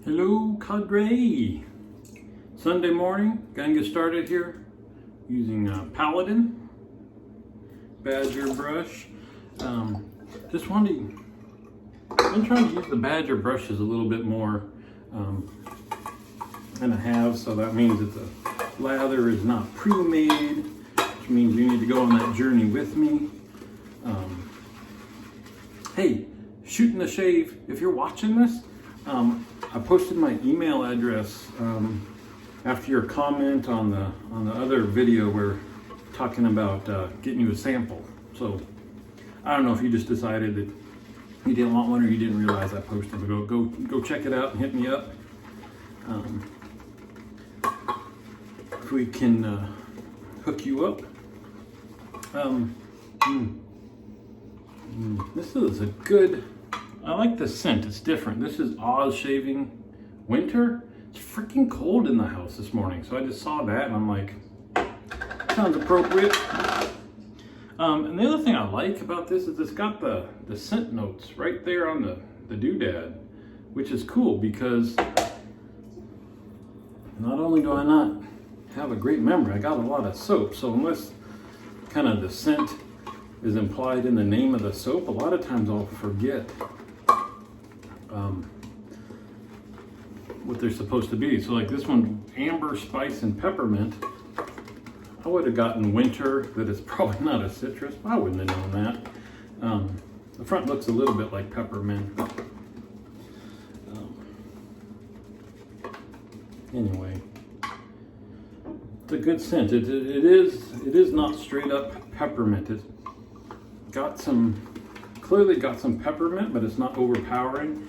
Hello, cadre. Sunday morning, gonna get started here using Paladin Badger brush. Just wanted I've been trying to use the Badger brushes a little bit more than I have, so that means that the lather is not pre-made, which means you need to go on that journey with me. Hey, shooting the shave, if you're watching this, I posted my email address after your comment on the other video we're talking about getting you a sample. So I don't know if you just decided that you didn't want one or you didn't realize I posted, but go check it out and hit me up. If we can hook you up. This is a good, I like the scent, it's different. This is Oz Shaving Winter. It's freaking cold in the house this morning, so I just saw that and I'm like, sounds appropriate. And the other thing I like about this is it's got the scent notes right there on the doodad, which is cool because not only do I not have a great memory, I got a lot of soap, so unless kind of the scent is implied in the name of the soap, a lot of times I'll forget what they're supposed to be. So like this one, amber, spice, and peppermint, I would have gotten winter, that it's probably not a citrus. I wouldn't have known that. The front looks a little bit like peppermint. Anyway, it's a good scent. It is not straight up peppermint. It's clearly got some peppermint, but it's not overpowering.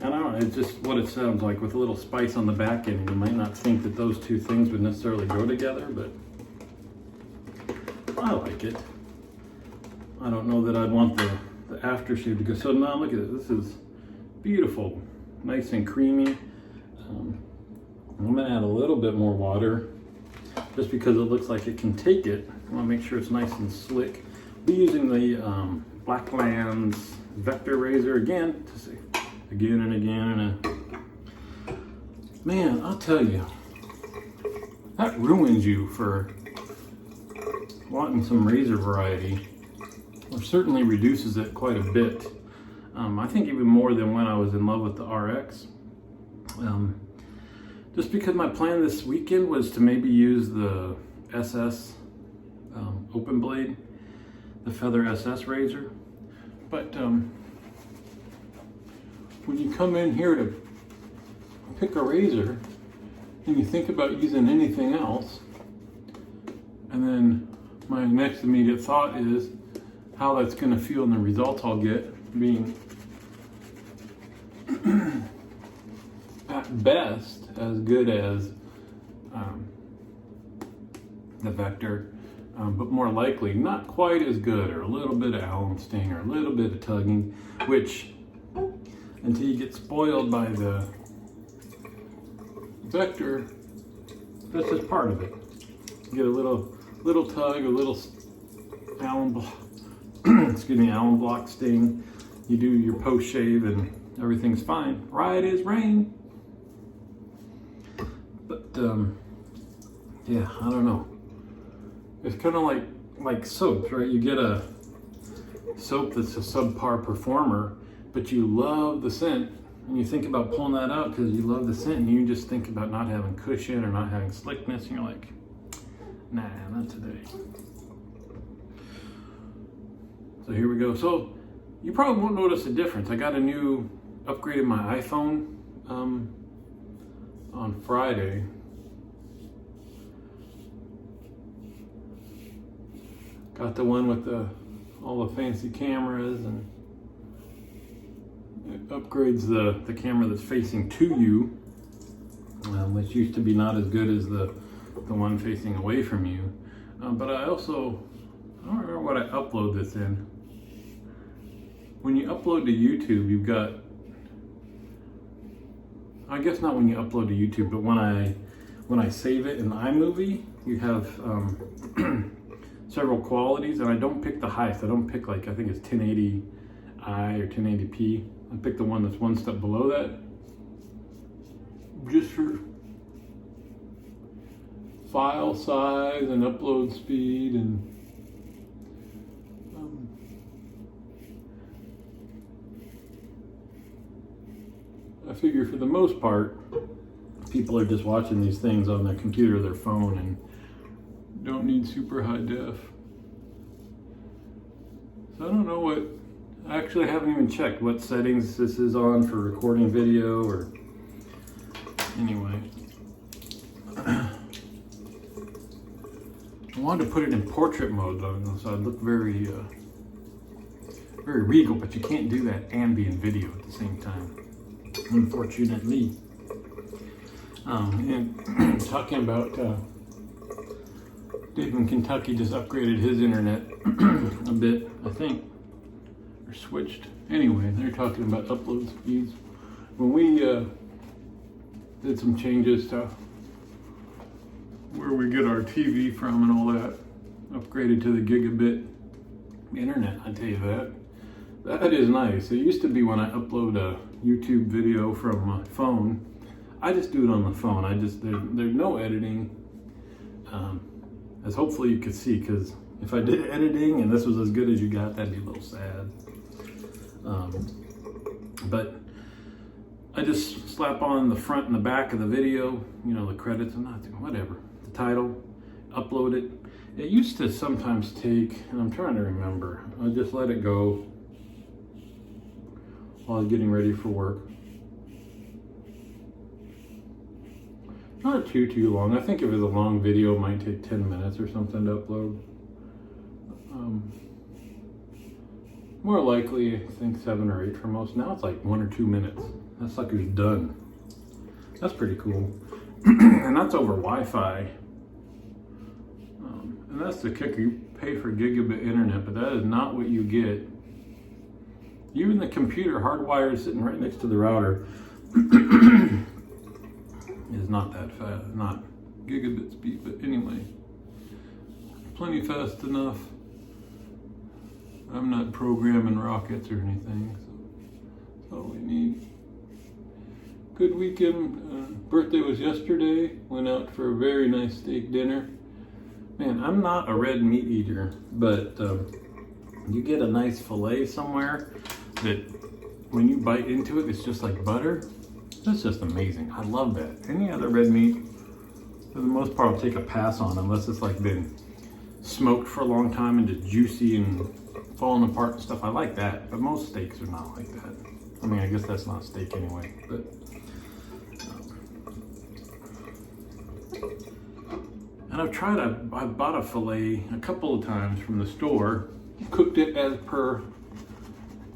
And I don't know, it's just what it sounds like with a little spice on the back end. You might not think that those two things would necessarily go together, but I like it. I don't know that I'd want the aftershave to go. So now look at it. This is beautiful, nice and creamy. I'm gonna add a little bit more water just because it looks like it can take it. I wanna make sure it's nice and slick. Be using the Blacklands Vector Razor again, to see, again and again. Man, I'll tell you, that ruins you for wanting some razor variety, or certainly reduces it quite a bit. I think even more than when I was in love with the RX. Just because my plan this weekend was to maybe use the SS open blade, the Feather SS razor. But when you come in here to pick a razor and you think about using anything else, and then my next immediate thought is how that's going to feel and the results I'll get being at best as good as the Vector, but more likely not quite as good, or a little bit of Allen sting or a little bit of tugging, which until you get spoiled by the Vector, that's just part of it. You get a little tug, a little Allen block sting. You do your post shave and everything's fine. Right as rain. But yeah, I don't know. It's kind of like soaps, right? You get a soap that's a subpar performer, but you love the scent, and you think about pulling that out because you love the scent, and you just think about not having cushion or not having slickness, and you're like, nah, not today. So here we go. So you probably won't notice a difference. I got upgraded my iPhone on Friday. Got the one with all the fancy cameras, and it upgrades the camera that's facing to you, which used to be not as good as the one facing away from you. But I don't remember what I upload this in. When you upload to YouTube, you've got, I guess not when you upload to YouTube, but when I save it in iMovie, you have several qualities, and I don't pick the highest. I don't pick, like, I think it's 1080i or 1080p. I picked the one that's one step below that. just for file size and upload speed, and I figure for the most part people are just watching these things on their computer or their phone and don't need super high def. So I don't know what, I actually haven't even checked what settings this is on for recording video, or anyway. I wanted to put it in portrait mode though, so I'd look very regal, but you can't do that and be in video at the same time, unfortunately. And talking about Dave in Kentucky just upgraded his internet a bit, I think, or switched. Anyway, they're talking about upload speeds. When we did some changes to where we get our TV from and all that, upgraded to the gigabit internet, I tell you that is nice. It used to be when I upload a YouTube video from my phone, I just do it on the phone. There's no editing, as hopefully you could see, because if I did editing and this was as good as you got, that'd be a little sad. But I just slap on the front and the back of the video, you know, the credits and whatever, the title, upload it. It used to sometimes take, and I'm trying to remember, I just let it go while I was getting ready for work. Not too long. I think if it was a long video, it might take 10 minutes or something to upload. More likely, I think 7 or 8 for most. Now it's like 1 or 2 minutes. That sucker's done. That's pretty cool. And that's over Wi-Fi. And that's the kicker. You pay for gigabit internet, but that is not what you get. Even the computer hardwired sitting right next to the router is not that fast, not gigabit speed, but anyway, plenty fast enough. I'm not programming rockets or anything, so that's all we need. Good weekend. Birthday was yesterday. Went out for a very nice steak dinner. Man, I'm not a red meat eater, but you get a nice fillet somewhere that when you bite into it, it's just like butter. That's just amazing. I love that. Any other red meat, for the most part, I'll take a pass on unless it's like been smoked for a long time and just juicy and falling apart and stuff. I like that, but most steaks are not like that. I mean, I guess that's not steak anyway, but and I bought a filet a couple of times from the store, cooked it as per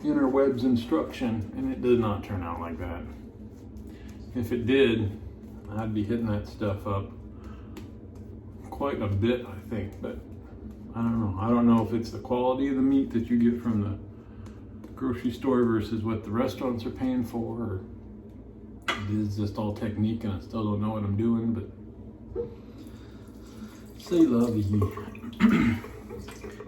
interwebs instruction, and it did not turn out like that. If it did, I'd be hitting that stuff up quite a bit, I think, but I don't know. I don't know if it's the quality of the meat that you get from the grocery store versus what the restaurants are paying for, or it is just all technique and I still don't know what I'm doing, but c'est la vie.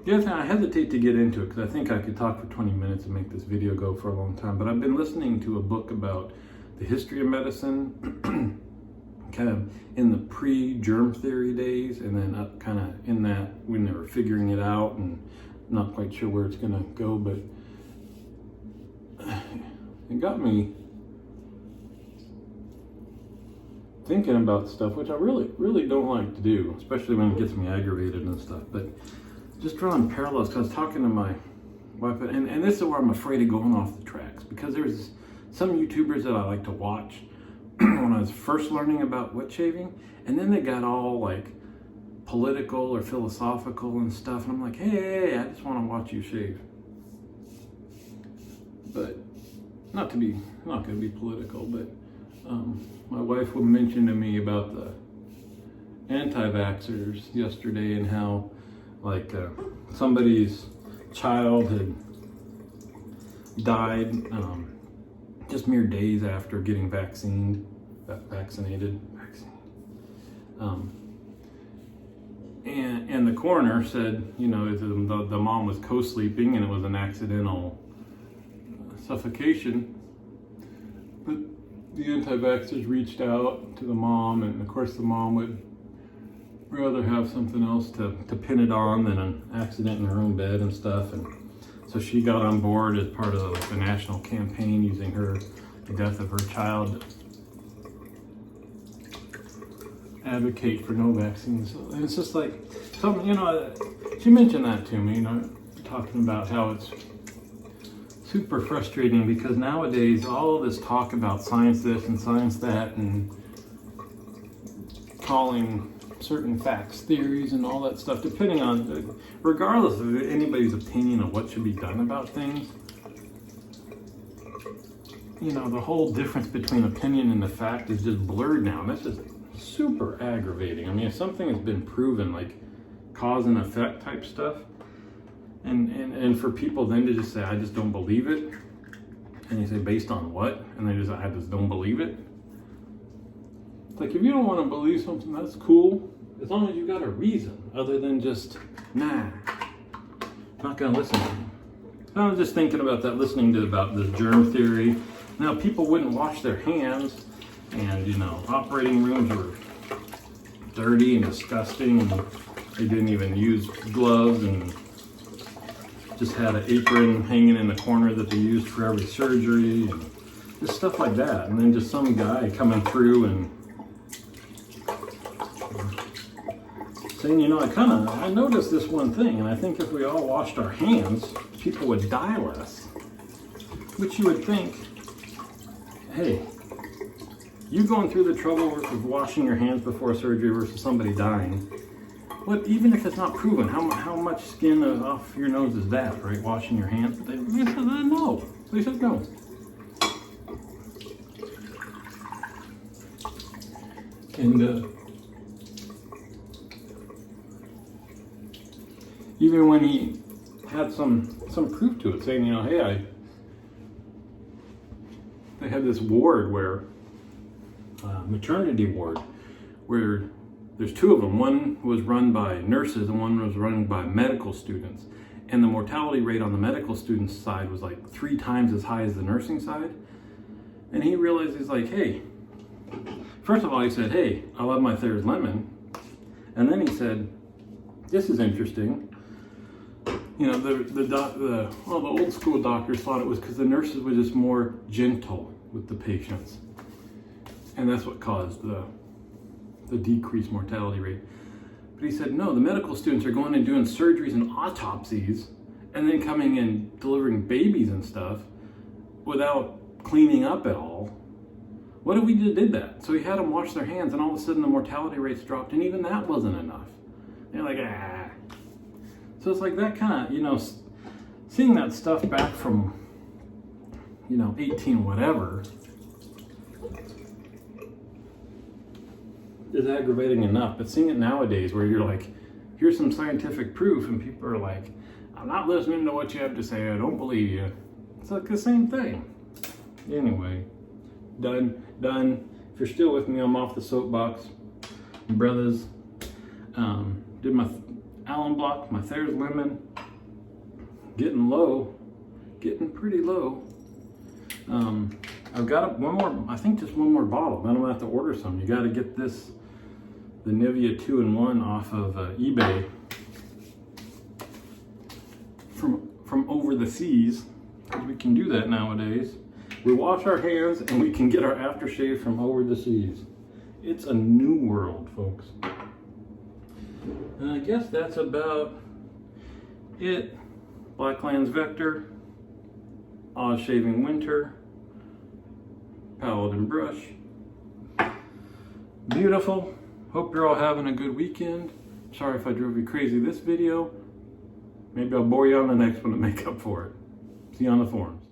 The other thing, I hesitate to get into it because I think I could talk for 20 minutes and make this video go for a long time, but I've been listening to a book about the history of medicine, kind of in the pre-germ theory days, and then kind of in that when they were figuring it out and not quite sure where it's going to go, but it got me thinking about stuff, which I really don't like to do, especially when it gets me aggravated and stuff, but just drawing parallels, because I was talking to my wife, and this is where I'm afraid of going off the tracks, because there's some YouTubers that I like to watch when I was first learning about wet shaving, and then they got all like political or philosophical and stuff, and I'm like, hey, I just want to watch you shave. But not going to be political, but my wife would mention to me about the anti-vaxxers yesterday and how like somebody's child had died just mere days after getting vaccinated. And the coroner said, you know, the mom was co-sleeping and it was an accidental suffocation. But the anti-vaxxers reached out to the mom, and of course the mom would rather have something else to pin it on than an accident in her own bed and stuff. And so she got on board as part of the national campaign, using the death of her child to advocate for no vaccines. And it's just like, something, you know, she mentioned that to me, you know, talking about how it's super frustrating because nowadays all of this talk about science this and science that and calling certain facts theories and all that stuff, depending on, regardless of anybody's opinion of what should be done about things, you know, the whole difference between opinion and the fact is just blurred now. And that's just super aggravating. I mean, if something has been proven, like cause and effect type stuff, and for people then to just say, I just don't believe it, and you say, based on what? And they just, I just don't believe it. Like, if you don't want to believe something, that's cool, as long as you got a reason other than just, nah, not gonna listen to you. So I was just thinking about that, listening to about this germ theory. Now, people wouldn't wash their hands, and you know, operating rooms were dirty and disgusting, and they didn't even use gloves, and just had an apron hanging in the corner that they used for every surgery, and just stuff like that. And then just some guy coming through and saying, you know, I noticed this one thing, and I think if we all washed our hands, people would die less. Which you would think, hey, you going through the trouble of washing your hands before surgery versus somebody dying, what, even if it's not proven, how much skin off your nose is that, right? Washing your hands? They said no. They said no. And even when he had some proof to it, saying, you know, hey, they had this ward where, maternity ward, where there's two of them. One was run by nurses and one was run by medical students. And the mortality rate on the medical students side was like 3 times as high as the nursing side. And he realized, he's like, hey, first of all, he said, hey, I love my Thayer's Lemon. And then he said, this is interesting. You know, the old school doctors thought it was because the nurses were just more gentle with the patients. And that's what caused the decreased mortality rate. But he said, no, the medical students are going and doing surgeries and autopsies and then coming and delivering babies and stuff without cleaning up at all. What if we just did that? So he had them wash their hands, and all of a sudden the mortality rates dropped, and even that wasn't enough. They're like, ah. So it's like that kind of, you know, seeing that stuff back from, you know, 18 whatever is aggravating enough, but seeing it nowadays where you're like, here's some scientific proof, and people are like, I'm not listening to what you have to say, I don't believe you. It's like the same thing. Anyway, done. If you're still with me, I'm off the soapbox. Brothers, did my Allen block, my Thayer's Lemon, getting low, getting pretty low. I've got one more, I think just one more bottle, then I'm gonna have to order some. You gotta get this, the Nivea 2-in-1 off of eBay from over the seas, because we can do that nowadays. We wash our hands and we can get our aftershave from over the seas. It's a new world, folks. And I guess that's about it. Blacklands Vector, Oz Shaving Winter, Paladin Brush. Beautiful. Hope you're all having a good weekend. Sorry if I drove you crazy this video. Maybe I'll bore you on the next one to make up for it. See you on the forums.